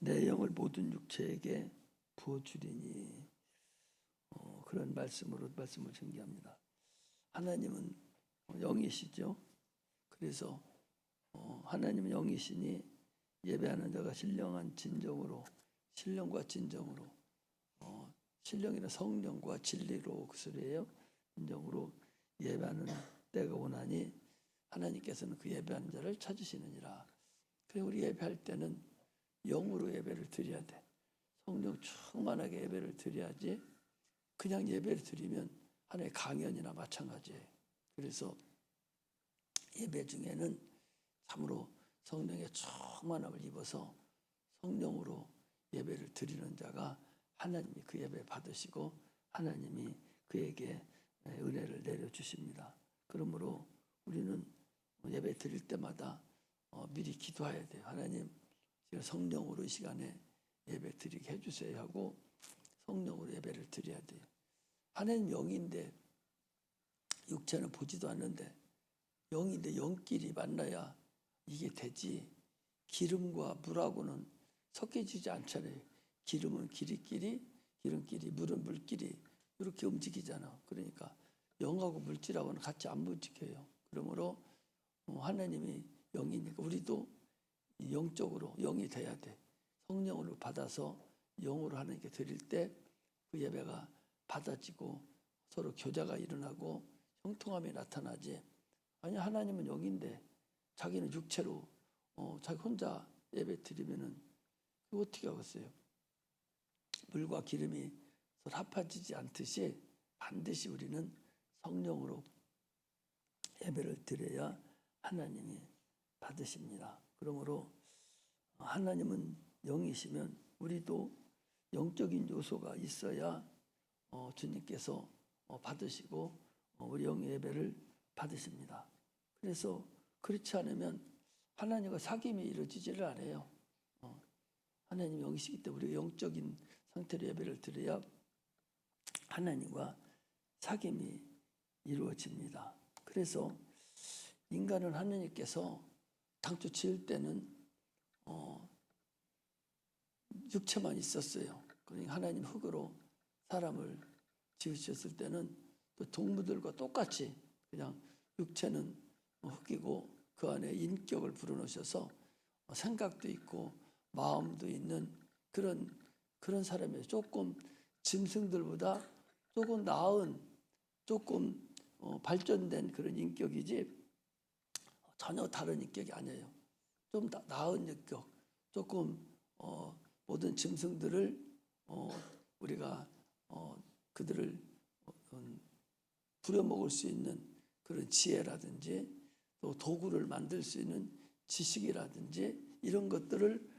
내 영을 모든 육체에게 부어주리니. 그런 말씀을 전개합니다. 하나님은 영이시죠. 그래서 하나님은 영이시니 예배하는 자가 신령과 진정으로 신령이나 성령과 진리로 그 소리예요. 진정으로 예배하는 때가 오나니 하나님께서는 그 예배하는 자를 찾으시느니라. 그래서 우리 예배할 때는 영으로 예배를 드려야 돼. 성령 충만하게 예배를 드려야지 그냥 예배를 드리면 하나의 강연이나 마찬가지예요. 그래서 예배 중에는 참으로 성령의 충만함을 입어서 성령으로 예배를 드리는 자가 하나님이 그 예배 받으시고 하나님이 그에게 은혜를 내려주십니다. 그러므로 우리는 예배 드릴 때마다 미리 기도해야 돼요. 하나님, 제가 성령으로 이 시간에 예배 드리게 해주세요 하고 성령으로 예배를 드려야 돼요. 하나님 영인데 육체는 보지도 않는데 영인데 영끼리 만나야 이게 되지. 기름과 물하고는 섞여지지 않잖아요. 기름은 기름끼리, 물은 물끼리 이렇게 움직이잖아. 그러니까 영하고 물질하고는 같이 안 움직여요. 그러므로 하나님이 영이니까 우리도 영적으로 영이 돼야 돼. 성령으로 받아서 영으로 하나님께 드릴 때 그 예배가 받아지고 서로 교제가 일어나고 형통함이 나타나지. 아니 하나님은 영인데 자기는 육체로 자기 혼자 예배 드리면은 그거 어떻게 하겠어요? 물과 기름이 서로 합해지지 않듯이 반드시 우리는 성령으로 예배를 드려야 하나님이 받으십니다. 그러므로 하나님은 영이시면 우리도 영적인 요소가 있어야 주님께서 받으시고 우리 영의 예배를 받으십니다. 그래서 그렇지 않으면 하나님과 사귐이 이루어지지를 않아요. 하나님 영이시기 때문에 우리가 영적인 상태로 예배를 드려야 하나님과 사귐이 이루어집니다. 그래서 인간은 하나님께서 당초 지을 때는 육체만 있었어요. 그러니까 하나님 흙으로 사람을 지으셨을 때는 또 동물들과 똑같이 그냥 육체는 흙이고 그 안에 인격을 불어넣으셔서 생각도 있고 마음도 있는 그런 사람이에요. 조금 짐승들보다 조금 나은 조금 발전된 그런 인격이지 전혀 다른 인격이 아니에요. 좀 나은 인격, 조금 모든 짐승들을 우리가 그들을 부려먹을 수 있는 그런 지혜라든지 또 도구를 만들 수 있는 지식이라든지 이런 것들을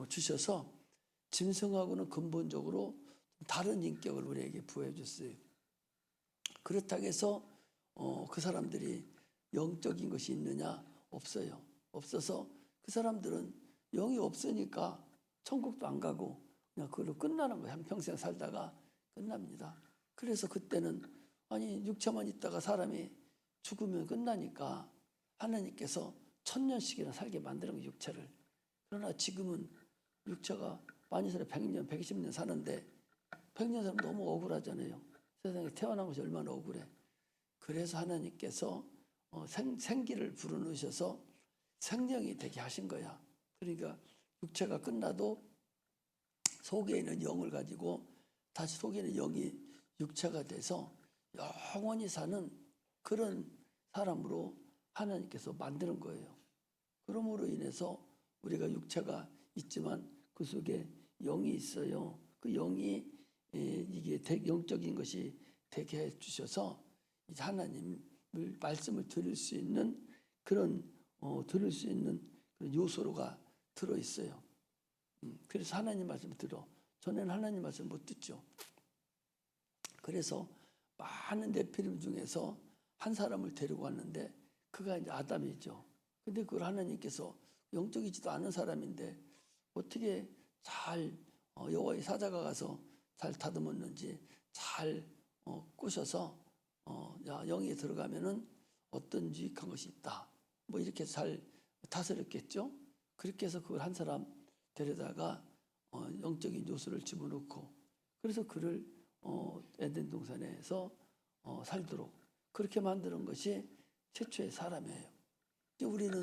주셔서 짐승하고는 근본적으로 다른 인격을 우리에게 부여해 줬어요. 그렇다고 해서 그 사람들이 영적인 것이 있느냐? 없어요. 없어서 그 사람들은 영이 없으니까 천국도 안 가고 그냥 그걸로 끝나는 거예요. 한평생 살다가 끝납니다. 그래서 그때는 아니 육체만 있다가 사람이 죽으면 끝나니까 하나님께서 1000년씩이나 살게 만드는 거예요. 육체를. 그러나 지금은 육체가 많이 살아 100년, 120년 사는데 100년 살면 너무 억울하잖아요. 세상에 태어난 것이 얼마나 억울해. 그래서 하나님께서 생기를 불어넣으셔서 생명이 되게 하신 거야. 그러니까 육체가 끝나도 속에 있는 영을 가지고 다시 속에 있는 영이 육체가 돼서 영원히 사는 그런 사람으로 하나님께서 만드는 거예요. 그러므로 인해서 우리가 육체가 있지만 그 속에 영이 있어요. 그 영이 이게 영적인 것이 되게 해 주셔서 이제 하나님을 말씀을 들을 수 있는 그런 요소가 들어 있어요. 그래서 하나님 말씀을 들어. 전에는 하나님 말씀을 못 듣죠. 그래서 많은 네피림 중에서 한 사람을 데리고 왔는데 그가 이제 아담이죠. 근데 그걸 하나님께서 영적이지도 않은 사람인데 어떻게 잘 여호와의 사자가 가서 잘 다듬었는지 잘 꼬셔서 영에 들어가면은 어떤 유익한 것이 있다. 뭐 이렇게 잘 다스렸겠죠. 그렇게 해서 그걸 한 사람 데려다가 영적인 요소를 집어넣고 그래서 그를 에덴 동산에서 살도록 그렇게 만드는 것이 최초의 사람이에요. 이제 우리는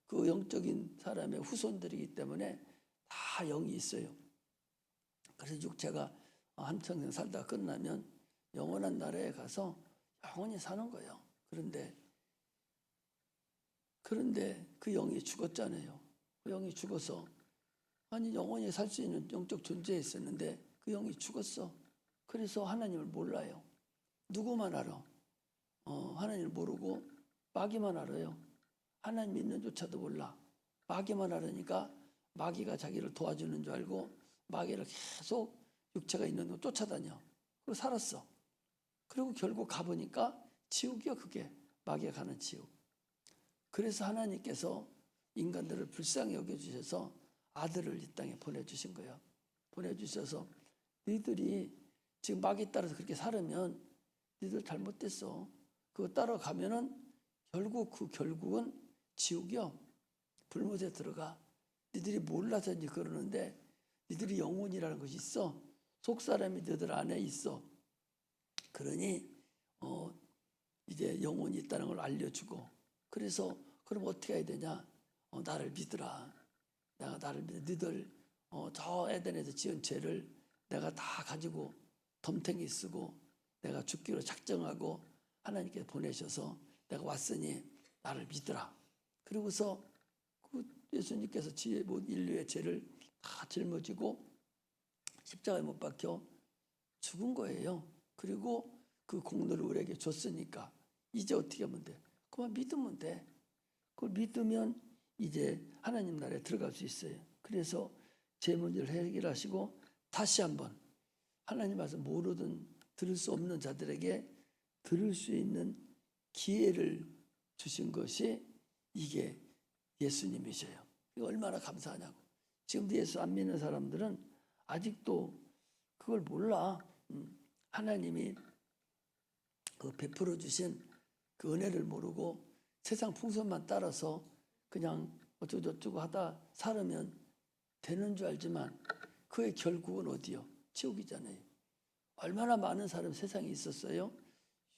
그 영적인 사람의 후손들이기 때문에 다 영이 있어요. 그래서 육체가 한평생 살다 끝나면 영원한 나라에 가서 영원히 사는 거예요. 그런데 그 영이 죽었잖아요. 그 영이 죽어서 아니 영원히 살 수 있는 영적 존재였었는데 그 영이 죽었어. 그래서 하나님을 몰라요. 누구만 알아? 하나님을 모르고 마귀만 알아요. 하나님 있는 조차도 몰라. 마귀만 알으니까 마귀가 자기를 도와주는 줄 알고 마귀를 계속 육체가 있는 거 쫓아다녀. 그리고 살았어. 그리고 결국 가보니까 지옥이야. 그게 마귀가 가는 지옥. 그래서 하나님께서 인간들을 불쌍히 여겨주셔서 아들을 이 땅에 보내주신 거예요. 보내주셔서 너희들이 지금 마귀 따라서 그렇게 살으면 너희들 잘못됐어. 그거 따라가면은 결국은 지옥이요. 불못에 들어가. 너희들이 몰라서 이제 그러는데 너희들이 영혼이라는 것이 있어. 속사람이 너희들 안에 있어. 그러니 이제 영혼이 있다는 걸 알려주고 그래서 그럼 어떻게 해야 되냐? 나를 믿으라. 내가 나를 믿어. 너희들 저 에덴에서 지은 죄를 내가 다 가지고 덤탱이 쓰고 내가 죽기로 작정하고 하나님께 보내셔서 내가 왔으니 나를 믿으라. 그리고서 그 예수님께서 인류의 죄를 다 짊어지고 십자가에 못 박혀 죽은 거예요. 그리고 그 공로를 우리에게 줬으니까 이제 어떻게 하면 돼? 그만 믿으면 돼. 그걸 믿으면 이제 하나님 나라에 들어갈 수 있어요. 그래서 제 문제를 해결하시고 다시 한번 하나님 말씀 모르든 들을 수 없는 자들에게 들을 수 있는 기회를 주신 것이 이게 예수님이셔요. 얼마나 감사하냐고. 지금도 예수 안 믿는 사람들은 아직도 그걸 몰라. 하나님이 그 베풀어 주신 그 은혜를 모르고 세상 풍선만 따라서 그냥 어쩌고저쩌고 하다 살으면 되는 줄 알지만 그의 결국은 어디요? 지옥이잖아요. 얼마나 많은 사람 세상에 있었어요?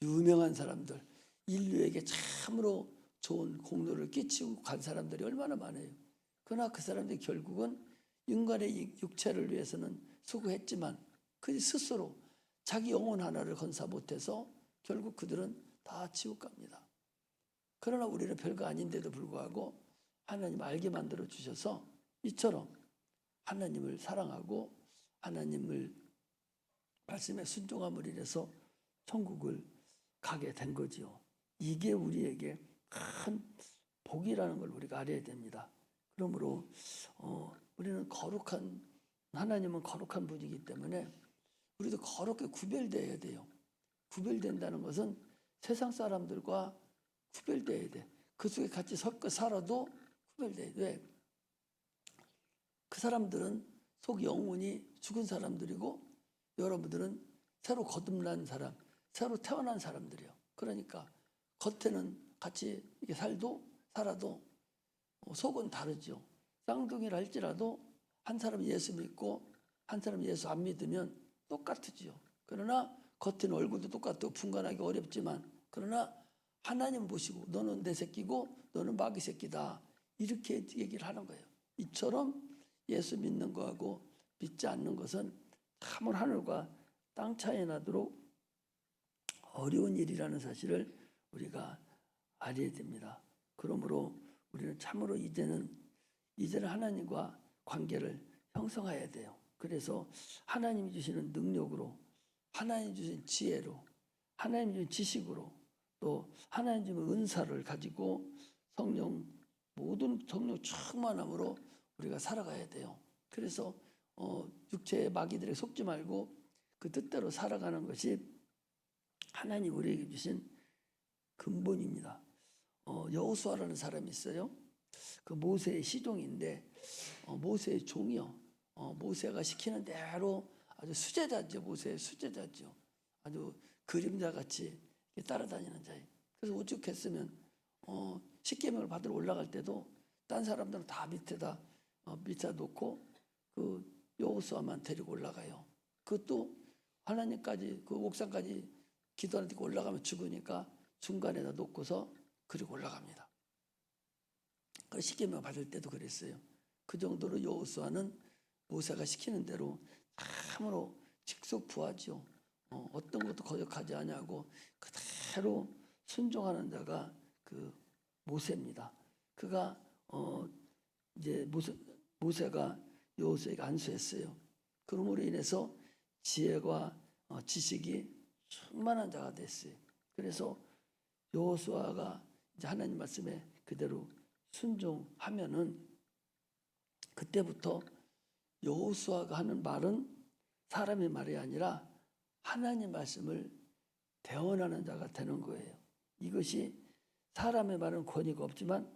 유명한 사람들, 인류에게 참으로 좋은 공로를 끼치고 간 사람들이 얼마나 많아요. 그러나 그 사람들이 결국은 인간의 육체를 위해서는 수고했지만 그 스스로 자기 영혼 하나를 건사 못해서 결국 그들은 다 지옥 갑니다. 그러나 우리는 별거 아닌데도 불구하고 하나님 알게 만들어 주셔서 이처럼 하나님을 사랑하고 하나님을 말씀에 순종함을 인해서 천국을 가게 된 거지요. 이게 우리에게 큰 복이라는 걸 우리가 알아야 됩니다. 그러므로 우리는 하나님은 거룩한 분이기 때문에 우리도 거룩하게 구별되어야 돼요. 구별된다는 것은 세상 사람들과 구별돼야 돼. 그 속에 같이 섞어 살아도 구별돼야 돼. 그 사람들은 속 영혼이 죽은 사람들이고 여러분들은 새로 거듭난 사람, 새로 태어난 사람들이에요. 그러니까 겉에는 같이 이렇게 살아도 속은 다르죠. 쌍둥이를 할지라도 한 사람 예수 믿고 한 사람 예수 안 믿으면 똑같으지요. 그러나 겉에는 얼굴도 똑같고 분간하기 어렵지만 그러나 하나님 보시고 너는 내 새끼고 너는 마귀 새끼다. 이렇게 얘기를 하는 거예요. 이처럼 예수 믿는 거하고 믿지 않는 것은 참으로 하늘과 땅 차이 나도록 어려운 일이라는 사실을 우리가 알아야 됩니다. 그러므로 우리는 참으로 이제는 하나님과 관계를 형성해야 돼요. 그래서 하나님이 주시는 능력으로 하나님 주신 지혜로 하나님 주신 지식으로 또 하나님 주신 은사를 가지고 모든 성령 충만함으로 우리가 살아가야 돼요. 그래서 육체의 마귀들에 속지 말고 그 뜻대로 살아가는 것이 하나님 우리에게 주신 근본입니다. 여호수아라는 사람이 있어요. 그 모세의 시종인데 모세의 종이요. 모세가 시키는 대로 아주 수제자죠. 모세의 수제자죠. 아주 그림자같이 따라다니는 자예요. 그래서 오죽했으면 십계명을 받으러 올라갈 때도 딴 사람들은 다 밑에다 놓고 그 여호수아만 데리고 올라가요. 그것도 하나님까지 그 옥상까지 기도하는 데 올라가면 죽으니까 중간에다 놓고서 그리고 올라갑니다. 그 십계명 받을 때도 그랬어요. 그 정도로 여호수아는 모세가 시키는 대로 참으로 직속부하죠. 어떤 것도 거역하지 아니하고 그대로 순종하는 자가 그 모세입니다. 그가 이제 모세가 여호수아에게 안수했어요. 그러므로 인해서 지혜와 지식이 충만한 자가 됐어요. 그래서 여호수아가 이제 하나님 말씀에 그대로 순종하면은 그때부터 여호수아가 하는 말은 사람의 말이 아니라 하나님 말씀을 대언하는 자가 되는 거예요. 이것이 사람의 말은 권위가 없지만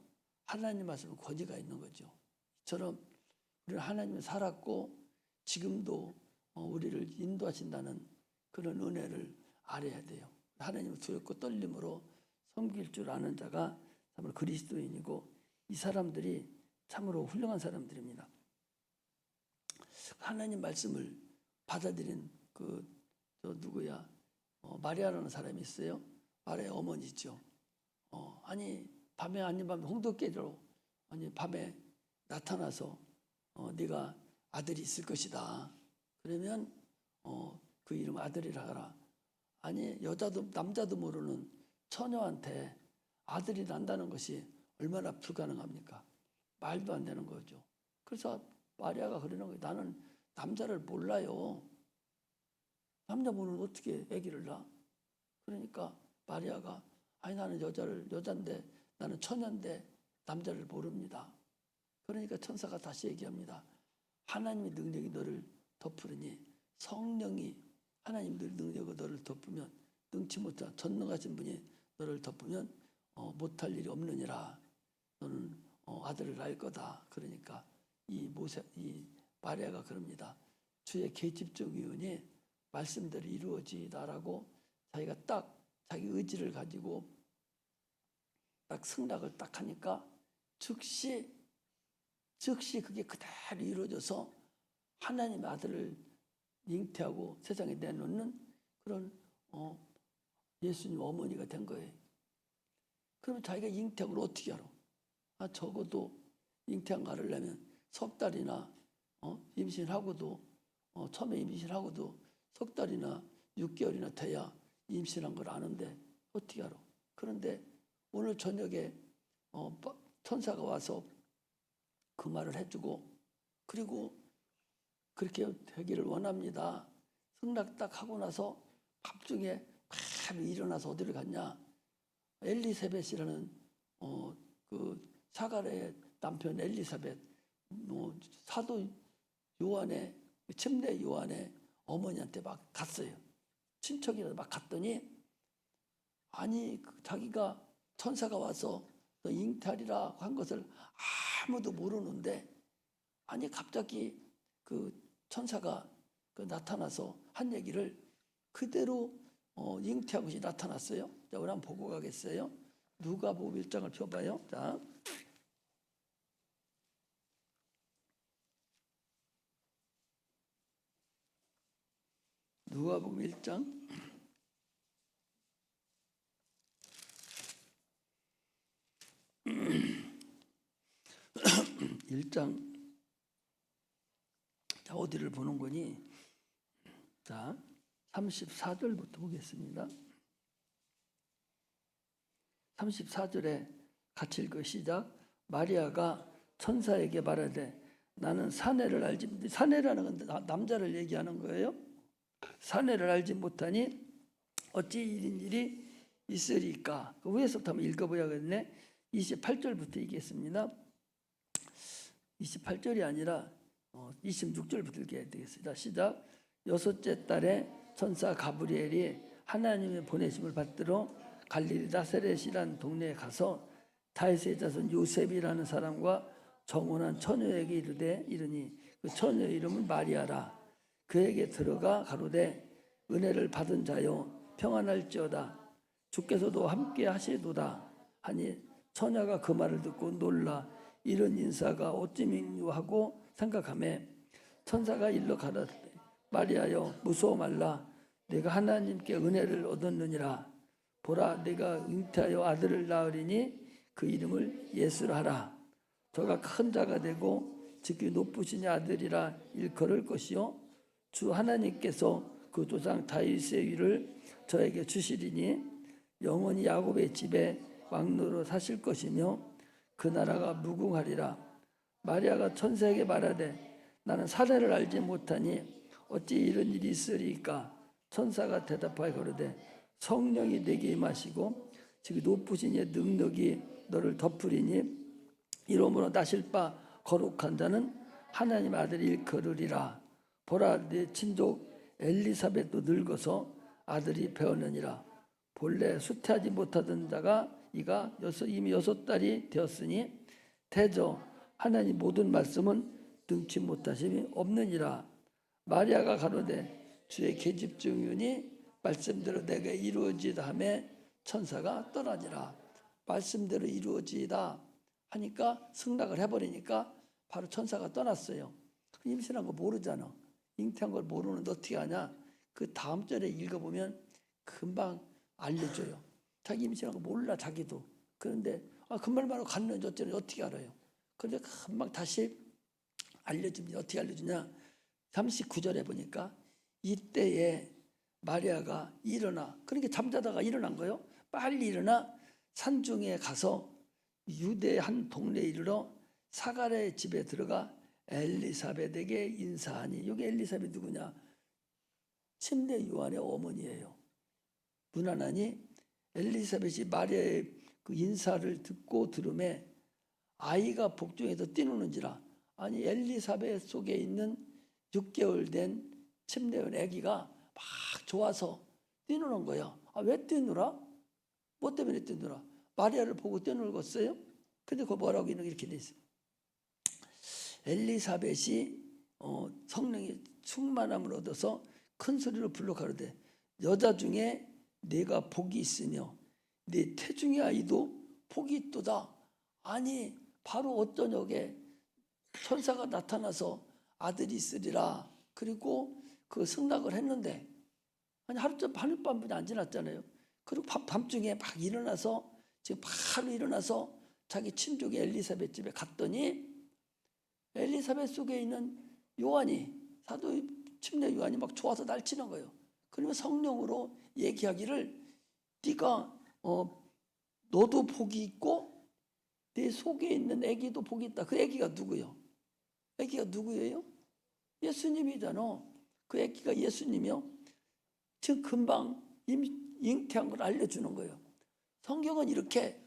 하나님 말씀은 권위가 있는 거죠. 이처럼 우리는 하나님을 살았고 지금도 우리를 인도하신다는 그런 은혜를 알아야 돼요. 하나님을 두렵고 떨림으로 섬길 줄 아는 자가 참으로 그리스도인이고 이 사람들이 참으로 훌륭한 사람들입니다. 하나님 말씀을 받아들인 누구야? 마리아라는 사람이 있어요. 마리아의 어머니죠. 아니 밤에 아닌 밤에 홍도깨로 아니 밤에 나타나서 네가 아들이 있을 것이다. 그러면 그 이름 아들이라 하라. 아니 여자도 남자도 모르는 처녀한테 아들이 난다는 것이 얼마나 불가능합니까? 말도 안 되는 거죠. 그래서 마리아가 그러는 거예요. 나는 남자를 몰라요. 남자 모르면 어떻게 아기를 낳아? 그러니까 마리아가 아니 나는 여잔데 나는 처녀인데 남자를 모릅니다. 그러니까 천사가 다시 얘기합니다. 하나님의 능력이 너를 덮으리니 성령이 하나님 능력이 너를 덮으면 능치 못한 전능하신 분이 너를 덮으면 못할 일이 없느니라. 너는 아들을 낳을 거다. 그러니까 이 마리아가 그럽니다. 주의 계집적 의원이 말씀대로 이루어지다라고 자기가 딱 자기 의지를 가지고 딱 승낙을 딱 하니까 즉시 그게 그대로 이루어져서 하나님의 아들을 잉태하고 세상에 내놓는 그런 예수님 어머니가 된 거예요. 그러면 자기가 잉태한 걸 어떻게 알아? 적어도 잉태한 거 알으려면 석 달이나 임신하고도 처음에 임신하고도 석 달이나 6개월이나 돼야 임신한 걸 아는데 어떻게 알아? 그런데 오늘 저녁에 천사가 와서 그 말을 해주고 그리고 그렇게 되기를 원합니다. 승낙 딱 하고 나서 밤중에 막 일어나서 어디를 갔냐? 엘리사벳이라는 그 사가랴의 남편 엘리사벳 사도 요한의 침례 요한의 어머니한테 막 갔어요. 친척이라도 막 갔더니 아니 자기가 천사가 와서 잉태하리라 한 것을 아무도 모르는데 아니 갑자기 그 천사가 나타나서 한 얘기를 그대로 잉태한 것이 나타났어요. 자, 우리 한번 보고 가겠어요. 누가복음 1장을 펴봐요. 자, 누가복음 1장 1장 자, 어디를 보는 거니? 자, 34절부터 보겠습니다. 34절에 같이 읽어 시작. 마리아가 천사에게 말하되 나는 사내를 알지 사내라는 건 남자를 얘기하는 거예요. 사내를 알지 못하니 어찌 이런 일이 있으리까? 그 위에서부터 한번 읽어봐야겠네. 28절부터 읽겠습니다. 28절이 아니라 26절부터 읽어야 되겠습니다. 시작. 여섯째 달에 천사 가브리엘이 하나님의 보내심을 받들어 갈릴리 나사렛이라는 동네에 가서 다윗의 자손 요셉이라는 사람과 정혼한 처녀에게 이르니 그 처녀의 이름은 마리아라. 그에게 들어가 가로되 은혜를 받은 자여 평안할지어다. 주께서도 함께 하시도다 하니 처녀가 그 말을 듣고 놀라 이런 인사가 어찌미뇨 하고 생각하매 천사가 일러 가라사대 마리아여 무서워 말라. 내가 하나님께 은혜를 얻었느니라. 보라 내가 잉태하여 아들을 낳으리니 그 이름을 예수라 하라. 저가 큰 자가 되고 지극히 높으신 아들이라 일컬을 것이요 주 하나님께서 그 조상 다윗의 위를 저에게 주시리니 영원히 야곱의 집에 왕노로 사실 것이며 그 나라가 무궁하리라. 마리아가 천사에게 말하되 나는 사례를 알지 못하니 어찌 이런 일이 있으리까. 천사가 대답하여 가로되 성령이 내게 임하시고 지금 높으신 이의 능력이 너를 덮으리니 이러므로 나실 바 거룩한 자는 하나님 아들이 일컬으리라. 보라 내 친족 엘리사벳도 늙어서 아들이 배었느니라. 본래 수태하지 못하던 자가 이가 이미 6달이 되었으니 대저 하나님 모든 말씀은 등치 못하심이 없느니라. 마리아가 가로되 주의 계집 중이니 말씀대로 내게 이루어지다 하매 천사가 떠나니라. 말씀대로 이루어지다 하니까 승낙을 해버리니까 바로 천사가 떠났어요. 임신한 거 모르잖아. 잉태한 걸 모르는데 어떻게 하냐. 그 다음 절에 읽어보면 금방 알려줘요. 자기 임신한 거 몰라 자기도. 그런데 금방 바로 갔는지 어떻게 알아요. 그런데 금방 다시 알려줍니다. 어떻게 알려주냐. 39절에 보니까 이때에 마리아가 일어나. 그러니까 잠자다가 일어난 거예요. 빨리 일어나 산중에 가서 유대 한 동네에 이르러 사가랴의 집에 들어가 엘리사벳에게 인사하니. 여기 엘리사벳 누구냐? 침례 요한의 어머니예요. 무난하니 엘리사벳이 마리아의 그 인사를 듣고 들음에 아이가 복중에서 뛰노는지라. 아니 엘리사벳 속에 있는 6개월 된 침례원 아기가 막 좋아서 뛰노는 거야. 왜 뛰노라? 뭐 때문에 뛰노라? 마리아를 보고 뛰놀겠어요? 근데 그거 뭐라고 이렇게 돼 있어요. 엘리사벳이 성령의 충만함을 얻어서 큰 소리로 불러 가로되 여자 중에 네가 복이 있으며 네 태중의 아이도 복이 있도다. 아니 바로 어쩌녁에 천사가 나타나서 아들이 있으리라. 그리고 그 승낙을 했는데 아니 하룻밤뿐이 안 지났잖아요. 그리고 밤중에 막 일어나서 지금 바로 일어나서 자기 친족의 엘리사벳 집에 갔더니 엘리사벳 속에 있는 요한이 사도 침례 요한이 막 좋아서 날치는 거예요. 그러면 성령으로 얘기하기를 네가 너도 복이 있고 내 속에 있는 아기도 복이 있다. 그 아기가 누구요? 아기가 누구예요? 예수님이잖아. 그 아기가 예수님이요. 지금 금방 잉태한 걸 알려주는 거예요. 성경은 이렇게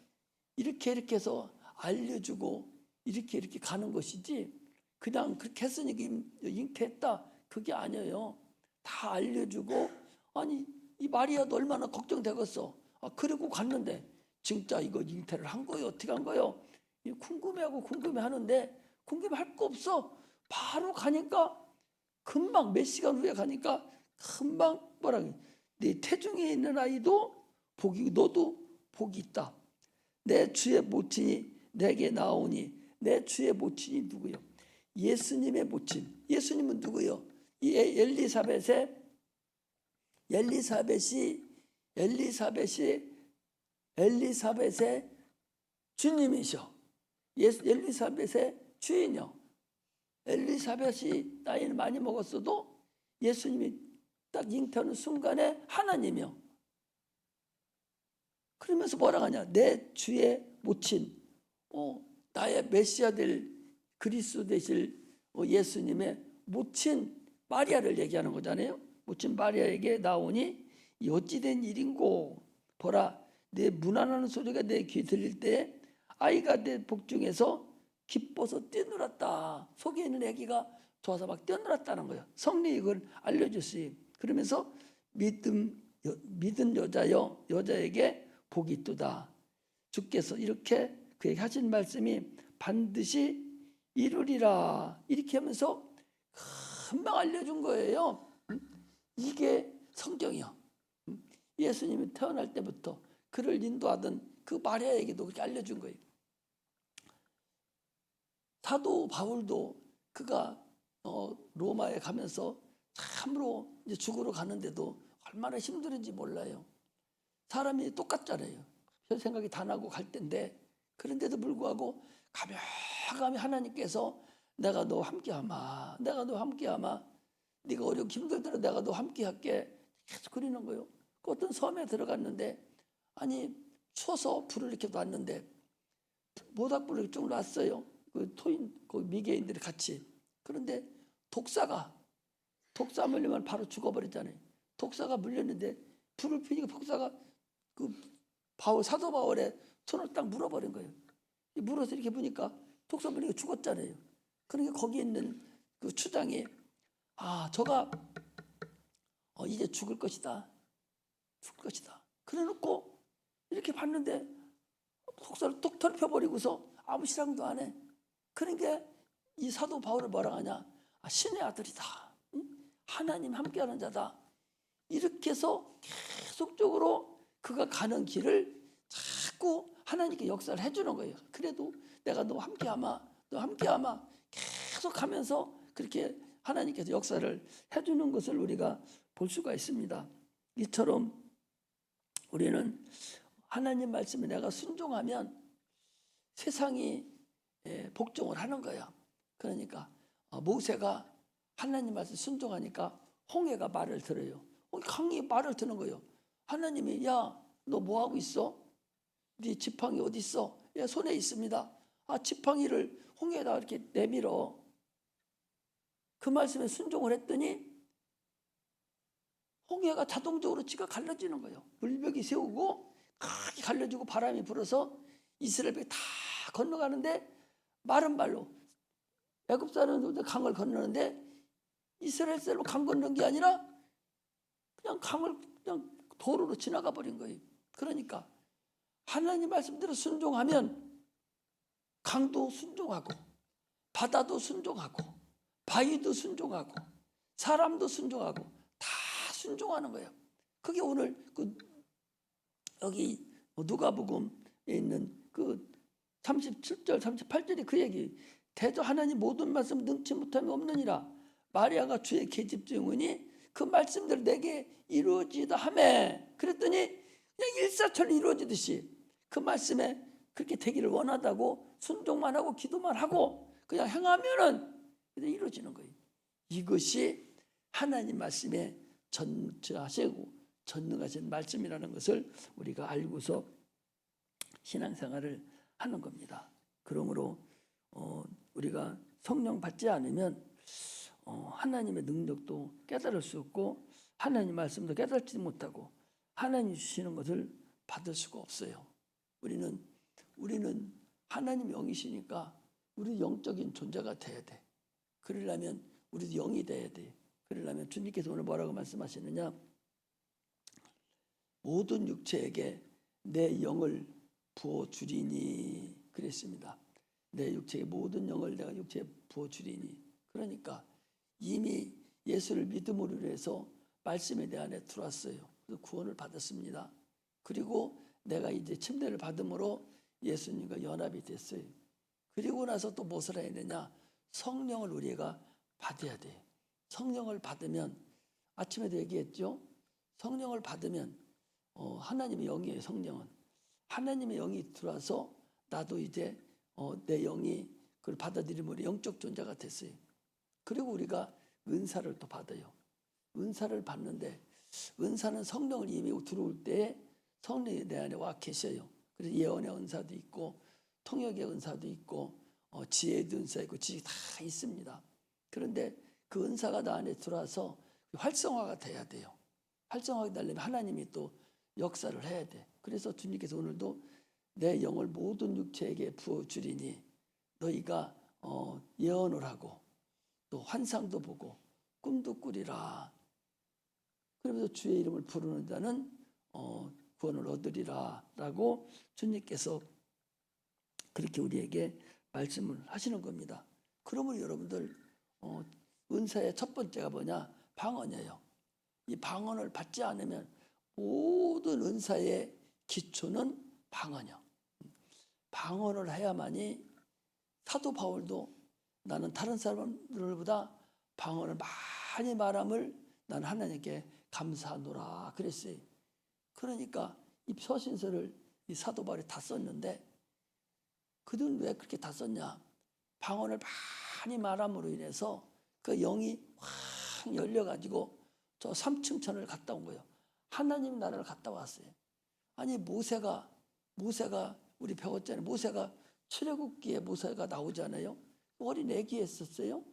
해서 알려주고 이렇게 가는 것이지 그냥 그렇게 했으니까 잉태했다 그게 아니에요. 다 알려주고 아니 이 마리아도 얼마나 걱정되겠어. 그리고 갔는데 진짜 이거 잉태를 한 거예요? 어떻게 한 거예요? 궁금해하는데 궁금해할 거 없어. 바로 가니까 금방 몇 시간 후에 가니까 금방 뭐라고 네 태중에 있는 아이도 복이 너도 복이 있다. 내 주의 모친이 내게 나오니. 내 주의 모친이 누구요? 예수님의 모친. 예수님은 누구요? 이 엘리사벳의 주님이셔. 엘리사벳의 주인이요. 엘리사벳이 나이를 많이 먹었어도 예수님이 딱 잉태하는 순간에 하나님이요. 그러면서 뭐라고 하냐? 내 주의 모친, 나의 메시아 될 그리스도 되실 예수님의 모친 마리아를 얘기하는 거잖아요. 모친 마리아에게 나오니 이 어찌된 일인고. 보라 내 문안하는 소리가 내 귀에 들릴 때 아이가 내 복중에서 기뻐서 뛰놀았다. 속에 있는 아기가 좋아서 막 뛰놀았다는 거예요. 성령이 이걸 알려줬어요. 그러면서 믿은 여자에게 복이 있도다. 주께서 이렇게 그에게 하신 말씀이 반드시 이루리라. 이렇게 하면서 금방 알려준 거예요. 이게 성경이요. 예수님이 태어날 때부터 그를 인도하던 그 마리아에게도 그렇게 알려준 거예요. 사도 바울도 그가 로마에 가면서 참으로 이제 죽으러 가는데도 얼마나 힘들은지 몰라요. 사람이 똑같잖아요. 별 생각이 다 나고 갈 텐데, 그런데도 불구하고 가면가면 하나님께서 내가 너 함께하마, 내가 너 함께하마, 네가 어렵고 힘들더라도 내가 너 함께할게, 계속 그러는 거예요. 그 어떤 섬에 들어갔는데, 아니 추워서 불을 이렇게 놨는데 모닥불을 쭉 놨어요. 그 그 미개인들이 같이. 그런데 독사 물리면 바로 죽어버리잖아요. 독사가 물렸는데 불을 피니까 독사가 그 사도 바울의 손을 딱 물어버린 거예요. 물어서 이렇게 보니까 독사 물리니까 죽었잖아요. 그러니까 거기 있는 그 추장이 저가 이제 죽을 것이다. 그래놓고 이렇게 봤는데 독사를 뚝 털펴버리고서 아무 실랑도 안 해. 그러니까 이 사도 바울을 뭐라 하냐? 신의 아들이다. 하나님 함께하는 자다. 이렇게 해서 계속적으로 그가 가는 길을 자꾸 하나님께 역사를 해주는 거예요. 그래도 내가 너 함께하마 계속 가면서 그렇게 하나님께서 역사를 해주는 것을 우리가 볼 수가 있습니다. 이처럼 우리는 하나님 말씀에 내가 순종하면 세상이 복종을 하는 거야. 그러니까 모세가 하나님 말씀 순종하니까 홍해가 말을 들어요. 강이 말을 듣는 거예요. 하나님이 야, 너 뭐 하고 있어? 네 지팡이 어디 있어? 야, 손에 있습니다. 지팡이를 홍해에다 이렇게 내밀어. 그 말씀에 순종을 했더니 홍해가 자동적으로 지가 갈라지는 거예요. 물벽이 세우고 크게 갈라지고 바람이 불어서 이스라엘이 다 건너가는데 마른 발로 애굽 사람들도 강을 건너는데 이스라엘 사람은 강 건너는 게 아니라 그냥 강을 그냥 도로로 지나가 버린 거예요. 그러니까 하나님 말씀대로 순종하면 강도 순종하고 바다도 순종하고 바위도 순종하고 사람도 순종하고 다 순종하는 거예요. 그게 오늘 여기 누가복음에 있는 그 37절 38절이 그 얘기. 대저 하나님 모든 말씀 능치 못함이 없느니라. 마리아가 주의 계집 증언이 그 말씀대로 내게 이루어지다 하매. 그랬더니 그냥 일사천리 이루어지듯이 그 말씀에 그렇게 되기를 원하다고 순종만 하고 기도만 하고 그냥 행하면은 그냥 이루어지는 거예요. 이것이 하나님 말씀에 전하시고 전능하신 말씀이라는 것을 우리가 알고서 신앙생활을 하는 겁니다. 그러므로 우리가 성령 받지 않으면 하나님의 능력도 깨달을 수 없고 하나님 말씀도 깨달지 못하고 하나님이 주시는 것을 받을 수가 없어요. 우리는 하나님 영이시니까 우리 영적인 존재가 돼야 돼. 그러려면 우리도 영이 돼야 돼. 그러려면 주님께서 오늘 뭐라고 말씀하시느냐? 모든 육체에게 내 영을 부어주리니 그랬습니다. 내 육체의 모든 영을 내가 육체에 부어주리니. 그러니까 이미 예수를 믿음으로 해서 말씀이 내 안에 들어왔어요. 그래서 구원을 받았습니다. 그리고 내가 이제 침례를 받음으로 예수님과 연합이 됐어요. 그리고 나서 또 무엇을 해야 되냐? 성령을 우리가 받아야 돼요. 성령을 받으면 아침에도 얘기했죠. 성령을 받으면 하나님의 영이에요. 성령은 하나님의 영이 들어와서 나도 이제 내 영이 그걸 받아들이므로 영적 존재가 됐어요. 그리고 우리가 은사를 또 받아요. 은사를 받는데 은사는 성령을 이미 들어올 때에 성령이 내 안에 와 계셔요. 그래서 예언의 은사도 있고 통역의 은사도 있고 지혜의 은사 있고 지식이 다 있습니다. 그런데 그 은사가 나 안에 들어와서 활성화가 돼야 돼요. 활성화가 되려면 하나님이 또 역사를 해야 돼. 그래서 주님께서 오늘도 내 영을 모든 육체에게 부어주리니 너희가 예언을 하고 또 환상도 보고 꿈도 꾸리라. 그러면서 주의 이름을 부르는 자는 구원을 얻으리라 라고 주님께서 그렇게 우리에게 말씀을 하시는 겁니다. 그러면 여러분들 은사의 첫 번째가 뭐냐? 방언이에요. 이 방언을 받지 않으면 모든 은사의 기초는 방언이요. 방언을 해야만이 사도 바울도 나는 다른 사람들보다 방언을 많이 말함을 난 하나님께 감사하노라 그랬어요. 그러니까 이 서신서를 이 사도 바울이 다 썼는데 그들은 왜 그렇게 다 썼냐? 방언을 많이 말함으로 인해서 그 영이 확 열려가지고 저 삼층천을 갔다 온 거예요. 하나님 나라를 갔다 왔어요. 아니 모세가 우리 배웠잖아요. 모세가 출애굽기에 모세가 나오잖아요. 어린 애기였었어요.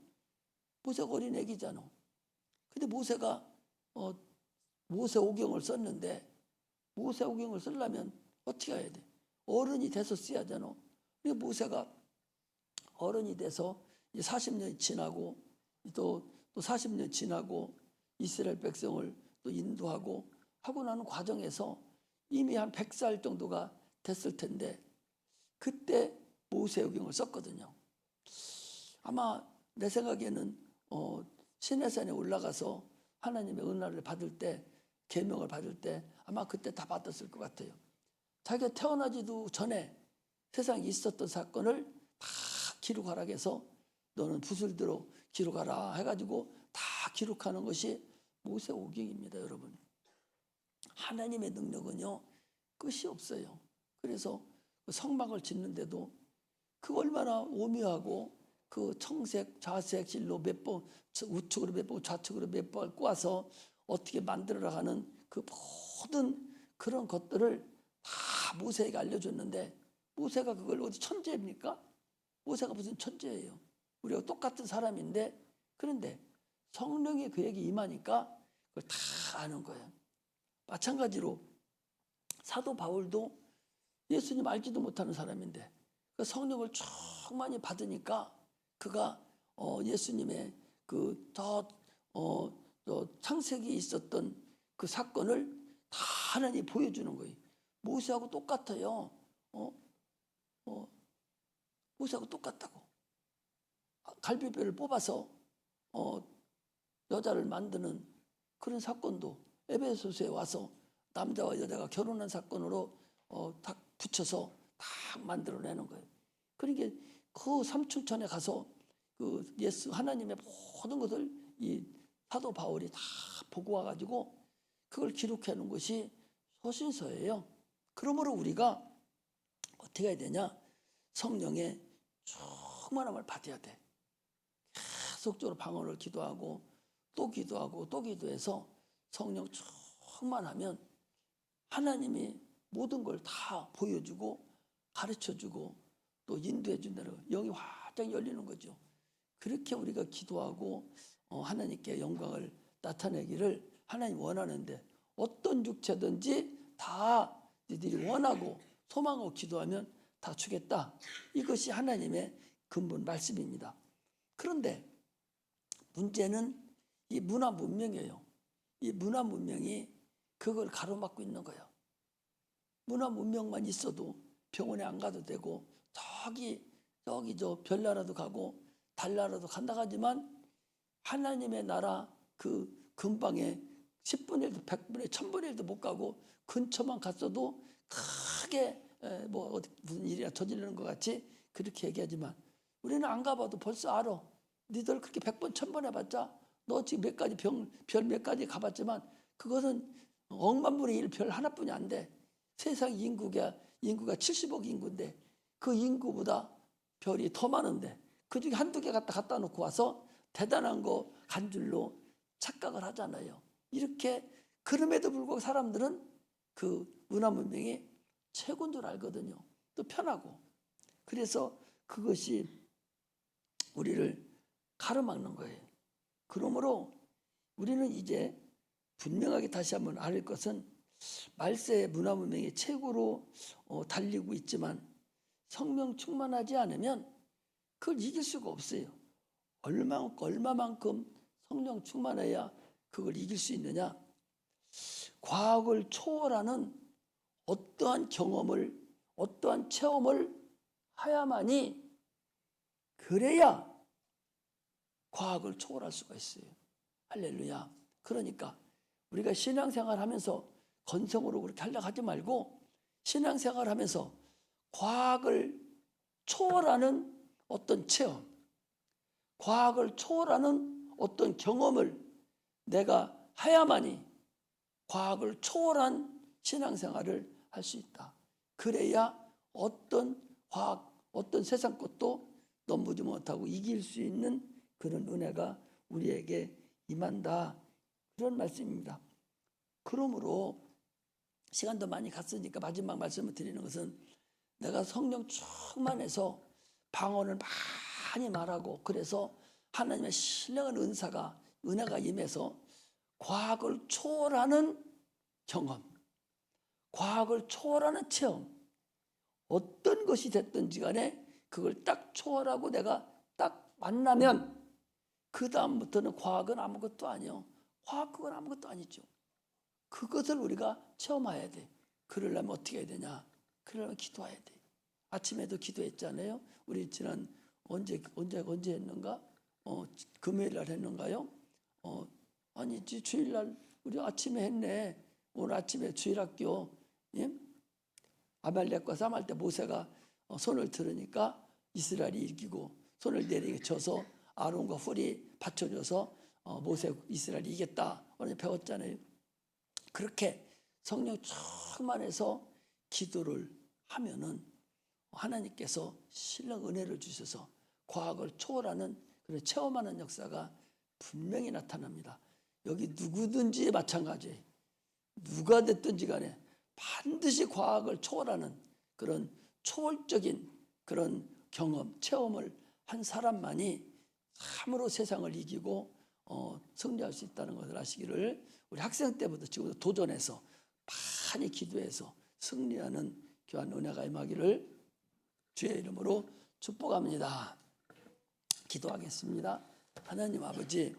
모세가 어린 애기잖아. 근데 모세가 모세오경을 썼는데 모세오경을 쓰려면 어떻게 해야 돼? 어른이 돼서 써야 되나? 그러니까 모세가 어른이 돼서 이제 40년이 지나고 또 40년 지나고 이스라엘 백성을 또 인도하고 하고 나는 과정에서 이미 한 100살 정도가 됐을 텐데 그때 모세오경을 썼거든요. 아마 내 생각에는 시내산에 올라가서 하나님의 은혜를 받을 때 계명을 받을 때 아마 그때 다 받았을 것 같아요. 자기가 태어나지도 전에 세상에 있었던 사건을 다 기록하라 해서 너는 붓을 들어 기록하라 해가지고 다 기록하는 것이 모세오경입니다. 여러분, 하나님의 능력은요 끝이 없어요. 그래서 성막을 짓는데도 그 얼마나 오묘하고 그 청색 좌색 실로 몇 번 우측으로 몇 번 좌측으로 몇 번 꼬아서 어떻게 만들어라 하는 그 모든 그런 것들을 다 모세에게 알려줬는데 모세가 그걸 어디 천재입니까? 모세가 무슨 천재예요. 우리가 똑같은 사람인데 그런데 성령이 그에게 임하니까 그걸 다 아는 거예요. 마찬가지로 사도 바울도 예수님 알지도 못하는 사람인데 그 성령을 충만히 받으니까 그가 예수님의 저 창세기에 있었던 그 사건을 다 하나님이 보여주는 거예요. 모세하고 똑같아요. 모세하고 똑같다고. 갈비뼈를 뽑아서 여자를 만드는 그런 사건도 에베소서에 와서 남자와 여자가 결혼한 사건으로 딱 붙여서 딱 만들어내는 거예요. 그러니까 그 삼층천에 가서 그 예수 하나님의 모든 것을 이 사도 바울이 다 보고 와가지고 그걸 기록해 놓은 것이 서신서예요. 그러므로 우리가 어떻게 해야 되냐? 성령의 충만함을 받아야 돼. 계속적으로 방언을 기도하고 또 기도하고 또 기도해서 성령 충만하면 하나님이 모든 걸 다 보여주고 가르쳐주고 또 인도해준다는 영이 활짝 열리는 거죠. 그렇게 우리가 기도하고 하나님께 영광을 나타내기를 하나님 원하는데 어떤 육체든지 다 너희들이 원하고 소망하고 기도하면 다 주겠다. 이것이 하나님의 근본 말씀입니다. 그런데 문제는 이 문화 문명이에요. 이 문화 문명이 그걸 가로막고 있는 거예요. 문화 문명만 있어도 병원에 안 가도 되고 저기 저 별나라도 가고 달나라도 간다 하지만 하나님의 나라 그 근방에 10분의 1도 100분의 1000분의 1도 못 가고 근처만 갔어도 크게 뭐 어디 무슨 일이나 저지르는 것 같이 그렇게 얘기하지만 우리는 안 가봐도 벌써 알아. 니들 그렇게 100번 1000번 해봤자 너 지금 몇 가지 별 몇 가지 가봤지만 그것은 억만 분의 1 별 하나뿐이 안 돼. 세상 인구가 70억 인구인데 그 인구보다 별이 더 많은데 그중에 한두 개 갖다 놓고 와서 대단한 거 간 줄로 착각을 하잖아요. 이렇게 그럼에도 불구하고 사람들은 그 문화 문명이 최고인 줄 알거든요. 또 편하고. 그래서 그것이 우리를 가로막는 거예요. 그러므로 우리는 이제 분명하게 다시 한번 알 것은 말세의 문화 문명이 최고로 달리고 있지만 성령 충만하지 않으면 그걸 이길 수가 없어요. 얼마만큼 성령 충만해야 그걸 이길 수 있느냐? 과학을 초월하는 어떠한 경험을, 어떠한 체험을 해야만이 그래야 과학을 초월할 수가 있어요. 할렐루야. 그러니까 우리가 신앙생활 하면서 건성으로 그렇게 하려고 하지 말고 신앙생활 하면서 과학을 초월하는 어떤 체험, 과학을 초월하는 어떤 경험을 내가 해야만이 과학을 초월한 신앙생활을 할 수 있다. 그래야 어떤 과학, 어떤 세상 것도 넘보지 못하고 이길 수 있는 그런 은혜가 우리에게 임한다. 그런 말씀입니다. 그러므로 시간도 많이 갔으니까 마지막 말씀을 드리는 것은 내가 성령 충만해서 방언을 많이 말하고 그래서 하나님의 신령한 은혜가 임해서 과학을 초월하는 경험, 과학을 초월하는 체험, 어떤 것이 됐든지 간에 그걸 딱 초월하고 내가 딱 만나면 그 다음부터는 과학은 아무것도 아니요. 과학 그건 아무것도 아니죠. 그것을 우리가 체험해야 돼. 그러려면 어떻게 해야 되냐? 그러려면 기도해야 돼. 아침에도 기도했잖아요. 우리 지난 언제 했는가? 금요일 날 했는가요? 아니지 주일날 우리 아침에 했네. 오늘 아침에 주일학교 아말렉과 싸움할 때 모세가 손을 들으니까 이스라엘이 이기고 손을 내리게 쳐서 아론과 훌이 받쳐줘서 모세 이스라엘이 이겼다. 오늘 배웠잖아요. 그렇게 성령 충만해서 기도를 하면은 하나님께서 신령 은혜를 주셔서 과학을 초월하는 그런 체험하는 역사가 분명히 나타납니다. 여기 누구든지 마찬가지예요. 누가 됐든지 간에 반드시 과학을 초월하는 그런 초월적인 그런 경험, 체험을 한 사람만이 참으로 세상을 이기고 승리할 수 있다는 것을 아시기를 우리 학생 때부터 지금부터 도전해서 많이 기도해서 승리하는 귀한 은혜가 임하기를 주의 이름으로 축복합니다. 기도하겠습니다. 하나님 아버지